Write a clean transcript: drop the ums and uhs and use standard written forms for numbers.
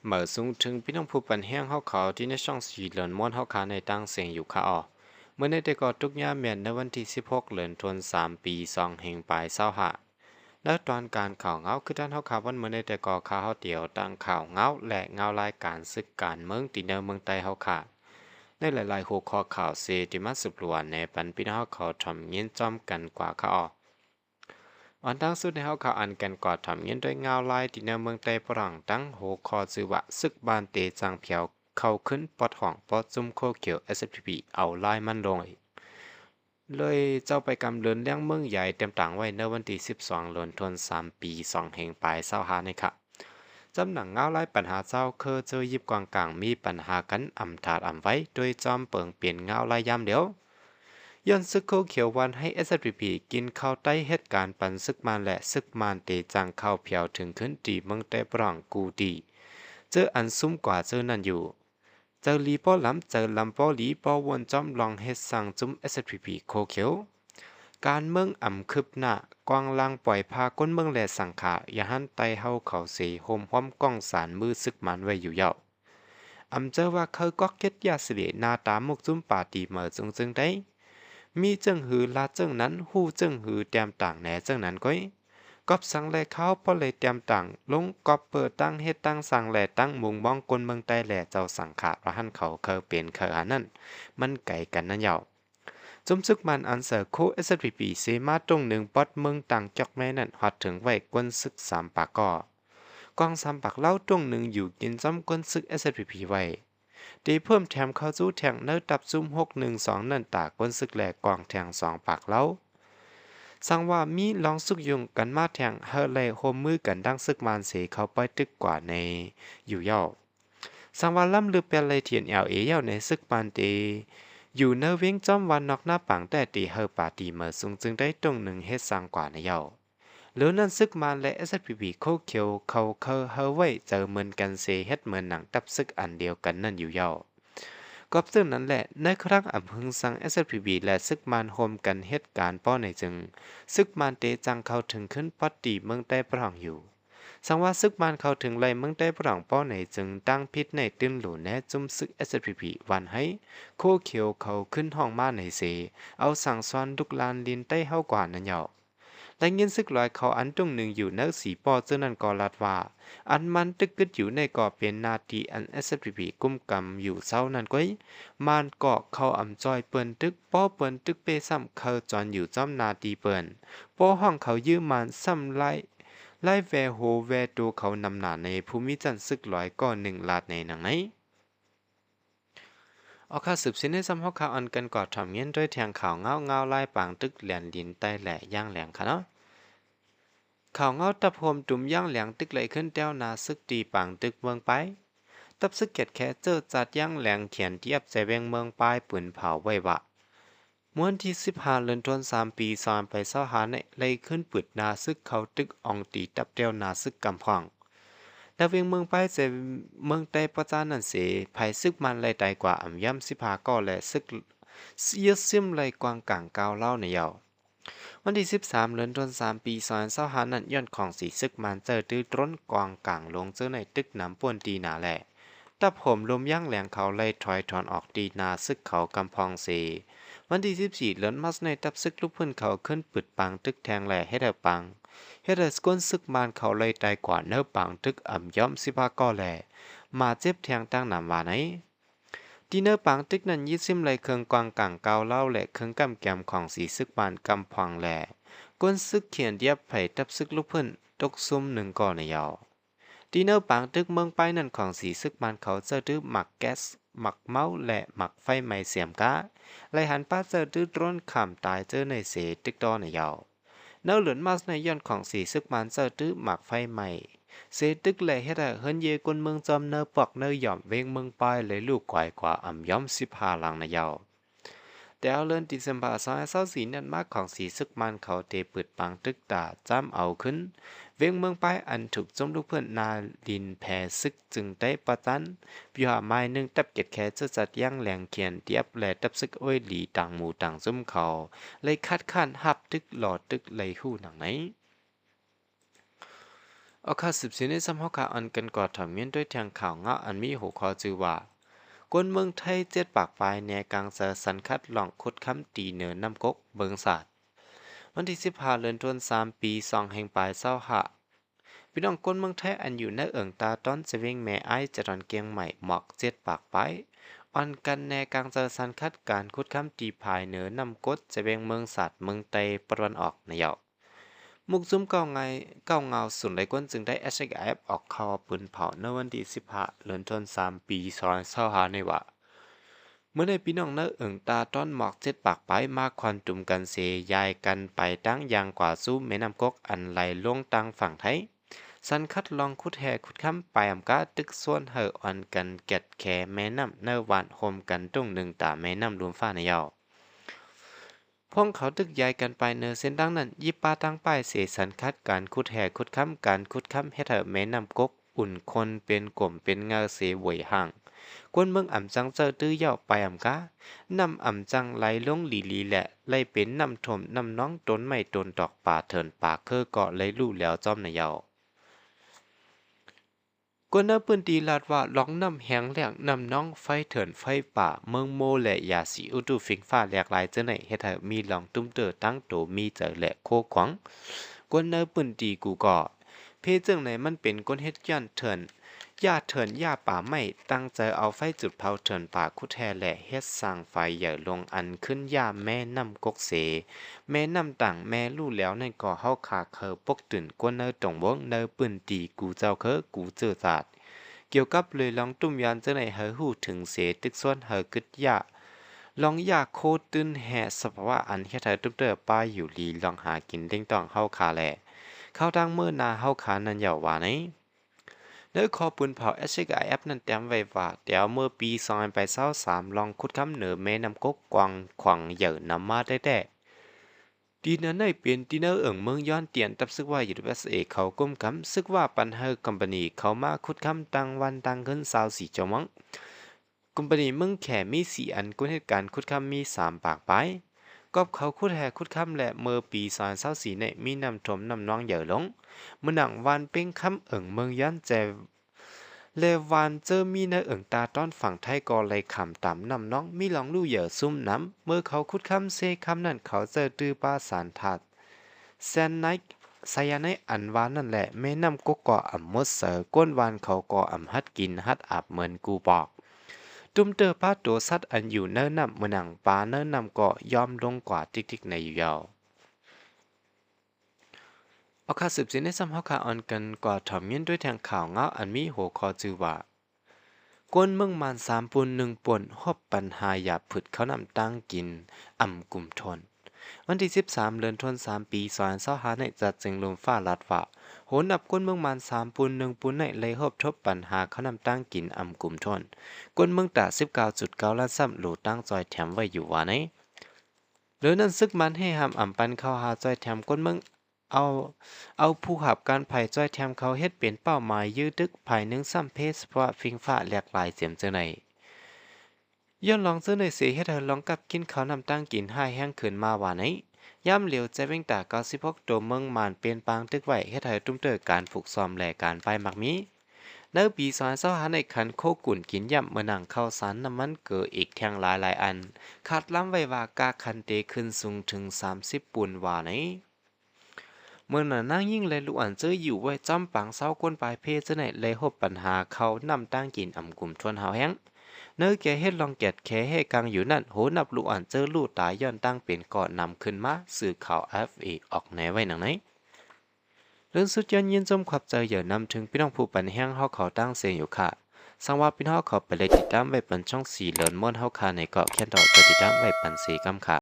เหมือสูงถึงพี่น้องผู้ปันแห้งเขาเขาที่ในช่องสีเหลือนม้วนเขาขาในตั้งเสียงอยู่ค่ะอ๋อเมื่อในแต่ก่อนทุกย่าเมียนในวันที่16เหลือนธันวาคมปี2แห่งปลายเศร้าหะและตอนการข่าวเงาคือด้านเขาขาวันเมื่อในแต่ก่อนข่าวเขาเดียวตั้งข่าวเงาและเงารายการศึกการเมืองตีเนอเมืองไต้เขาขาในหลายๆหัวข้อข่าวเซติมาสืบล้วนในปันพี่น้องเขาทำเงี้ยจอมกันกว่าค่ะอ๋อ อันตั้งสุดในเฮาข่าวอันกันกอดทำเงินด้วยเงาลายที่ในเมืองไต้ฝรั่งตั้งโหคอซือวะซึกบานเตจางเพียวเข้าขึ้นปอดห้องปอดจุ่มโคเขียว SFPP เอาลายมันลงเลยเจ้าไปกำเลินเลี้ยงเมืองใหญ่เต็มต่างไว้ในวันที่12เดือนธันวาคมปี2แห่งปลาย25นี่ค่ะจำหนังเงาลายปัญหาเจ้าคือเจอยิบกวางกลางมีปัญหากันอ่ำถาดอ่ำไว้โดยจอมเปิงเปลี่ยนเงาลายยามเดียว ย้อนซึกเขาเขียววันให้ SPP กินข้าวใต้เหตุการณ์ปันซึกมันและซึกมันเตจังข้าวเพียวถึงขึ้นตีเมืองแต่ปร่องกูดีเจออันซุ่มกว่าเจอนั่นอยู่เจอลีป้อลำเจอลำป้อลีป้อวนจอมลองเฮ็ดสั่งจุ้ม SPP โคเขียวการเมืองอ่ำคืบหน้ากวางลางปล่อยพาก้นเมืองและสังขาอย่าหันไตเฮาเขาเสโฮมห้อมก้องสารมือซึกมันไว้อยู่เย้าอำเจอว่าเคยก็เก็ตยาสิเลนาตามมุกจุ้มป่าตีเหมือจึงได้มีจึงหือลาจึงนั้นหู้จึงหือแต้มต่างแหน่จึงนั้นก้อยกอบสังแลเขาพอเลยแต้มต่างลงกอบเปิดตั้งเฮ็ดตั้งสังแลตั้งมุงบ้องกลเมืองใต้แหล่เจ้าสังขาระหันเขาเคยเปลี่ยนเคยอันนั้นมันไก่กันนั่นเหยาจุมซึกมันอันเสอร์โค SPP เสมาตรงหนึ่งปอดเมืองต่างจอกแม่นั่นฮอดถึงไว้กวนซึกสามปากก่อกองสามปากเล่าตรงหนึ่งอยู่กินจอมกวนซึก SPP ไว้ ตีเพิ่มแถมเข้าสู้แทงเนื้อตับซุ่ม612นั่นตากวนซึกแหลกกองแทง2ปากเล้าสั่งว่ามีลองสุกยุงกันมาแทงเฮอเลยโฮมมือกันดังซึกมานเสเขาไปตึกกว่าในอยู่ย่อสั่งว่าล่ำลือเป็นเลยเทียนเย่าในซึกมานเตอยู่เนเวงจอมวันนอกหน้าปังแต่ตีเฮอป่าตีเมื่อสูงจึงได้ตรงหนึ่งเฮ็ดสั่งกว่าในเย่าหรือนั่นซึกมาและ SPP โคเขียวเขาเคอเฮอไว้เจอเหมือนกันเสเฮ็ดเหมือนหนังตับซึกอันเดียวกันนั่นอยู่ย่อ ก็ซึ่งนั้นแหละในครั้งอำพึงสัง SPB และซึกมานโฮมกันเหตุการณ์ป้อในจึงซึกมานเตจังเข้าถึงขึ้นปอดตีเมืองใต้ปรองอยู่สังว่าซึกมานเข้าถึงไลเมืองใต้ปรองป้อในจึงตั้งพิษในตื้นหลูแน่จุ่มซึก SPB วันให้โคเขียวเขาขึ้นห้องมาในเสเอาสั่งซ้อนดุกลานลินใต้เฮากว่านั่นเหยาและเงินซึกลอยเขาอันตรงหนึ่งอยู่นักสีปอเจ้านั้นก็ลัดว่าอันมันตึกกึดอยู่ในก่อเป็นนาทีอัน SPP กุ้มกำอยู่เศร้านั้นก้อยมานเกาะเขาอ่ำจอยเปิ้นตึกป้อเปิ้นตึกเปซ้ำเขาจอนอยู่จอมนาทีเปิ้นป้อห้องเขายื้อมานซ้ำไล่แวโฮแวตัวเขานำหนาในภูมิจันทร์ซึกลอยก็หนึ่งลาดในหนังไหนเอาข้าสืบสินให้ซ้ำเขาข่าวอันกันกอดทำเงี้ยด้วยแทงข่าวเงาไล่ปางตึกแหลนดินใต้แหล่ย่างแหลงค่ะเนาะ ข่าวเงาตับโฮมตุ่มย่างแหลงตึกไหลขึ้นแต้วนาซึกตีปังตึกเมืองไปตับซึกเก็ดแค่เจอจัดย่างแหลงเขียนเทียบใจเวงเมืองปลายปืนเผาไว้วะม้วนที่15เดือนธันวาคมปีซอนไปเศร้าหาในไหลขึ้นปืดนาซึกเขาตึกอองตีตับเตียวนาซึกกำพองแต่เวียงเมืองไปเจเมืองใต้ประจานันเสภัยซึกมันไหลไตกว่าอ่ำย่ำ15ก่อและซึกเสียซิมไหลกวางกลางกาวเล่าในเยา วันที่13เดือนธันวาคมปี2025นั้นย้อนของสีซึกมันเจอตื้อต้นกองกลางลงเจอในตึกน้ำป่วนตีนาแหล่ตับผมลมย่างแหลงเขาไล่ถอยถอนออกตีนาซึกเขากำพองเซวันที่14เดือนมัสในตับซึกลูกพื้นเขาขึ้นปึดปังตึกแทงแหล่ให้เดปังเฮเดสก้นซึกมันเขาไล่ตายกว่าเนื้อปังตึกอ่ำย่อม15ก่อแหล่มาเจ็บแทงตั้งนำว่าไหน ดีเนอร์ปังตึกนั้นยิซิมไหลเคืองกวางกลางเกาเล่าและเคืองกำแกมของสีซึกบานกำพองแหล่ก้นซึกเขียนเดียบไผ่ทับซึกลูกเพิ่นตกซุ่มหนึ่งก่อนในยาวดีเนอร์ปังตึกเมืองไปนั่นของสีซึกบานเขาเจอดื้อหมักแก๊สหมักเมาและหมักไฟไหม้เสียมก้าไลหันป้าเจอดื้อร้นขำตายเจอในเสตึกดอในยาวเนื้อหลุนมาสในย้อนของสีซึกบานเจอดื้อหมักไฟไหม้เสตึกแหล่เฮ็ดให้เฮิรนเยกวนเมืองจอมเนอปอกเนอหย่อมเวงเมืองปายเลยลูกควายกว่าอ่ำย่อม15หลังนะยาวแต่เอาเลินดิเซมบา2024นั้นมากของสีซึกมันเขาเตปิดปังตึกตาจ้ำเอาขึ้นเวงเมืองปายอันถูกจมลูกเพื่อนนาดินแผ่ซึกจึงได้ประจันพิหาไม้หนึ่งตับเก็ดแค่จะจัดย่างแหลงเขียนเตียบแหล่ตับซึกอ้อยหลีต่างหมู่ต่างซุ่มเขาเลยคัดค้านหับตึกหลอดตึกเลยหู้หนังไหน เอาค่าสืบเสียในซ้ำเฮาขาอันกันกอดถอมเมียนด้วยทางข่าวเงาะอันมีหัวข้อชื่อว่ากวนเมืองไทยเจ็ดปากปลายแนกลางเสอสันคัดหล่องคุดค้ำตีเหนือน้ำกกเบิงศาสตร์วันที่15เดือนธันวาคมปี2แห่งปลายเศร้าหะพี่น้องกวนเมืองไทยอันอยู่ในเอิงตาต้อนจะเวงแม่ไอจะดอนเกียงใหม่หมอกเจ็ดปากปลายอันกันแนกลางเสอสันคัดการคุดค้ำตีภายเหนือน้ำกดจะเวงเมืองศาสตร์เมืองไตปะวันออกในเยามุกซุ่มเก้าไงเก้าเงาสุนไหลก้นจึงได้ SHF ออกข่าวปืนเผาในวันที่15เดือนธันวาคมปี2025ในว่าเมื่อในพี่น้องเนื้อเอิงตาต้อนหมอกเจ็ดปากไปมาควันจุ่มกันเสยายกันไปตั้งยางกว่าสู้แม่น้ำกกอันไหลลงตังฝั่งไทยสันคัดลองคุดแห่คุดค้ำไปอำกาตึกส่วนเหออ่อนกันแกดแขแม่น้ำเนื้อหวานโฮมกันตรงหนึ่งตาแม่น้ำรวมฟ้าในเยาพวกเขาตึกใหญ่กันไปเนอเส้นดังนั้นยิบปาตั้งป้ายเสสันคัดการคุดแห่คุดค้ำการคุดค้ำเฮ็ดเหอแม่น้ำกกอุ่นคนเป็นกลมเป็นเงาเสวยห่างกวนเมืองอ่ำจังเจอตื้อเย่าไปอ่ำกานำอ่ำจังไหลลงหลีลีแหละไหลเป็นน้ำถมน้ำน้องต้นไม้ต้นดอกป่าเถินป่าเคอเกาะไหลลู่แล้วจอมในเยากวนเนอปืนตีลาดว่าร้องน้ำแหงแหลกน้ำน้องไฟเถินไฟป่าเมืองโมและยาสีอุตุฟิงฟ้าแหลกลายเจอไหนเฮ็ดให้มีหลองตุ้มเตอตั้งโตมีเจอและโคขวังกวนเนอปืนตีกูก็เพจังไหนมันเป็นก้นเฮ็ดย้อนเถินย่าเถินย่าป่าไม่ตั้งใจเอาไฟจุดเผาเถินป่าคุแทและเฮ็ดสร้างไฟใหญ่ลงอันขึ้นย่าแม่น้ำกกเสแม่น้ำต่างแม่ลู่แล้วในก่อเฮาขาเคอปกตื่นกวนเนอตรงวงเนอปืนตีกูเจ้าเคอกูเจอศาสตร์เกี่ยวกับเลยลองตุ้มยานเจ้าไหนเฮอหูถึงเสตึกส่วนเฮอกึดยาลองยาโคตื้นแห่สภาวะอันเฮ็ดให้ตุ้มเตอป้ายอยู่ลีลองหากินเด้งต้องเฮาขาแลเข้าดังเมื่อนาเฮาขานั้นอย่าว่าไหนเนื้อคอปืนเผา SHIF นั้นแต้มไว้ว่าเดี๋ยวเมื่อปี2023ลองคุดคำเหนือแม่น้ำกกกวางขวางเหยื่อนำมาได้แต่ดีนั้นได้เปลี่ยนดีเนอร์เอิงเมืองย้อนเตียนตับซึกว่า USA เขาก้มกำซึกว่าปันเฮอคอมพานีเขามาคุดคำตังวันตังเงิน24จมังคอมพานีเมืองแขมี4อันกุนเหตุการณ์คุดคำมี3ปากไปกอบเขาคุดแห่คุดคำและเมื่อปี2024เนี่ยมีน้ำท่วมน้ำนองเหยื่อลงเมื่อหนังวันเป้งคำเอิงเมืองย้อนแจเลวานเจอมีในเอิงตาต้อนฝั่งไทยกอเลยขำต่ำนำน้องมีหลองลู่เหยื่อซุ่มน้ำเมื่อเขาคุดคำเซคำนั่นเขาเจอตื้อป้าสารทัดแซนไนค์ไซยาในอันวานนั่นแหละแม่น้ำกกก่ออ่ำมดเสือก้นวานเขาก่ออ่ำฮัดกินฮัดอาบเหมือนกูบอกตุ้มเตอป้าตัวสัตว์อันอยู่เนิ่นนำเมื่อหนังปลาเนิ่นนำก็ยอมลงกว่าติ๊กๆในอยู่ยาวเอาค่าสืบเสียในซ้ำเฮาค่าออนกันกว่าถอมเมียนด้วยทางข่าวเงาอันมีหัวข้อชื่อว่ากวนเมืองมาน3ปุ่น1ป่นฮอบปัญหาหยาผึดเขานำตั้งกินอ่ำกลุ่มทนวันที่13เดือนธันวาคมปี2025ในจัดจึงลมฟ้าลัดว่าโหนับกวนเมืองมาน3ปุ่น1ปุ่นในเลยฮอบทบปัญหาเขานำตั้งกินอ่ำกลุ่มทนกวนเมืองตา 19.9 ล้านซ้ำหลูตั้งจอยแถมไว้อยู่ว่าไหนหรือนั้นซึกมันให้หำอ่ำปันเข้าหาจอยแถมกวนเมืองเอาเอาผู้ขับการไผ่จ้อยแถมเขาเฮ็ดเป็นเป้าหมายยื้อดึกภายหนึ่งซ้ำเพศเพราะฟิงฟ้าแหลกหลายเสียมเจอในย้อนลองเจอในเสียเฮ็ดให้ลองกับกินเขาวนำตั้งกินให้แห้งขึ้นมาว่าไหนย่ำเหลียวใจเว้งตา96ตัวเมืองมานเป็นปางตึกไว้เฮ็ดให้ตุ้มเตอการฝึกซ้อมและการไปมักมีในปี2025ในคันโคกุ่นกินย่ำเมื่อนังข้าวสารน้ำมันเกิดอีกแทงหลายอันคาดล้ำไว้ว่ากาคันเตขึ้นสูงถึง30ปุ่นว่าไหนเมื่อนั้นนางยิ่งเลยลูกอันเจออยู่ไว้จำปังเศร้าก้นปลายเพศจะไหนเลยพบปัญหาเขานำตั้งกินอ่ำกลุ่มทวนหาวแห้งเนื้อแกเฮ็ดลองแกดแค่ให้กังอยู่นั่นโหนับลูกอันเจอลูกตายย้อนตั้งเป็นก่อนนำขึ้นมาสื่อข่าว FA ออกแนวไว้หนังไหนเรื่องสุดยอดยินจมขับใจอย่านำถึงพี่น้องผู้ปันแห้งเฮาเขาตั้งเสียงอยู่ค่ะสังว่าพี่น้องเขาไปเลยติดตามไว้ปันช่อง4เหลินม่วนเฮาคาในเกาะแคนดอกไปติดตามไว้ปันสีกำค่ะ